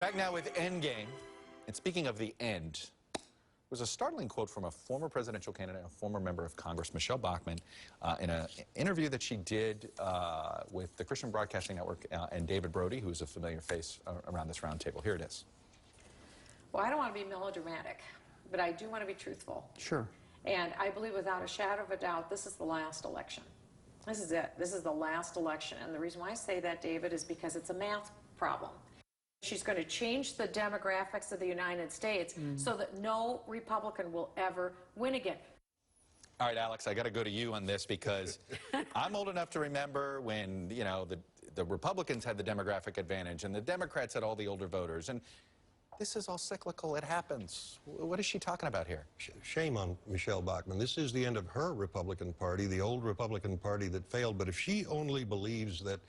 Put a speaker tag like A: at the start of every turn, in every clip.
A: Back now with Endgame. And speaking of the end, there was a startling quote from a former presidential candidate, a former member of Congress, Michelle Bachmann, in an interview that she did with the Christian Broadcasting Network and David Brody, who's a familiar face around this round table. Here it is.
B: Well, I don't want to be melodramatic, but I do want to be truthful.
C: Sure.
B: And I believe without a shadow of a doubt, this is the last election. This is it. This is the last election. And the reason why I say that, David, is because it's a math problem. She's going to change the demographics of the United States so that no Republican will ever win again.
A: All right, Alex, I got to go to you on this because I'm old enough to remember when, you know, the Republicans had the demographic advantage and the Democrats had all the older voters. And this is all cyclical. It happens. What is she talking about here?
C: Shame on Michelle Bachmann. This is the end of her Republican Party, the old Republican Party that failed. But if she only believes that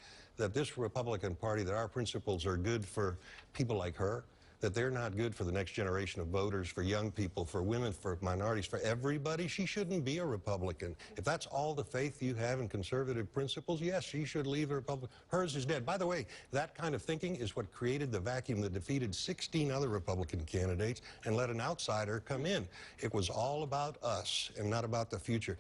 C: this Republican Party, that our principles are good for people like her, that they're not good for the next generation of voters, for young people, for women, for minorities, for everybody, she shouldn't be a Republican. If that's all the faith you have in conservative principles, yes, she should leave a Republican. Hers is dead. By the way, that kind of thinking is what created the vacuum that defeated 16 other Republican candidates and let an outsider come in. It was all about us and not about the future.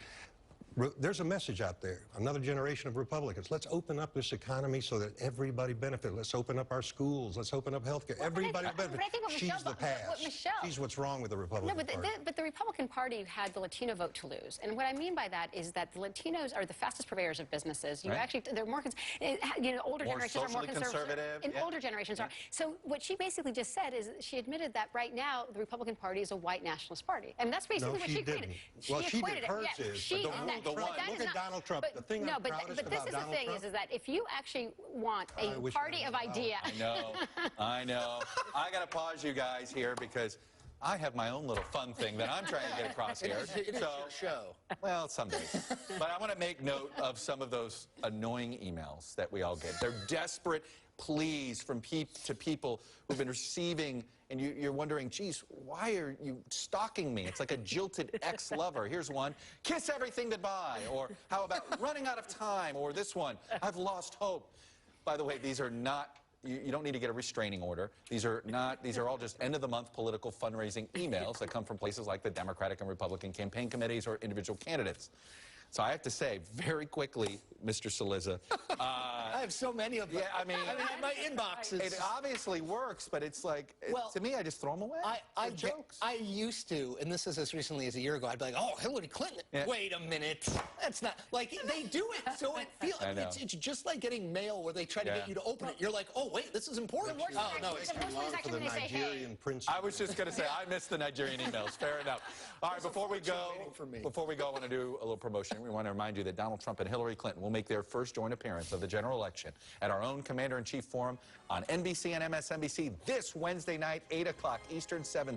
C: There's a message out there, another generation of Republicans. Let's open up this economy so that everybody benefits. Let's open up our schools. Let's open up health care. Everybody will benefit. She's the past. She's what's wrong with the Republican Party.
D: But the Republican Party had the Latino vote to lose. And what I mean by that is that the Latinos are the fastest purveyors of businesses. You actually, they're more, you know, older generations are more conservative. And older generations are. So what she basically just said is she admitted that right now the Republican Party is a white nationalist party. And that's basically what she created.
C: Well, she did. Hers is. Look at Donald Trump.
D: But this is the thing is that if you actually want a party of ideas.
A: I know. I got to pause you guys here because I have my own little fun thing that I'm trying to get across here.
E: It is your show.
A: Well, some days. But I want to make note of some of those annoying emails that we all get. They're desperate pleas from people who've been receiving, and you're wondering, geez, why are you stalking me? It's like a jilted ex-lover. Here's one, kiss everything goodbye. Or how about running out of time? Or this one, I've lost hope. By the way, these are not, you don't need to get a restraining order. These are all just end-of-the-month political fundraising emails that come from places like the Democratic and Republican campaign committees or individual candidates. So I have to say, very quickly, Mr. Saliza.
E: I have so many of them.
A: Yeah, I mean
E: my inbox is...
A: It obviously works, but it's like, well, to me, I just throw them away.
E: I used to, and this is as recently as a year ago, I'd be like, oh, Hillary Clinton. Yeah. Wait a minute. That's not, like, they do it, so it feels, it's just like getting mail where they try to get you to open it. You're like, oh, wait, this is important.
C: Oh, no, it's too long for the Nigerian prince.
A: I was just going to say, I missed the Nigerian emails. Fair enough. All right, before we go, I want to do a little promotion. We want to remind you that Donald Trump and Hillary Clinton will make their first joint appearance of the general election at our own Commander-in-Chief Forum on NBC and MSNBC this Wednesday night, 8 o'clock Eastern, 7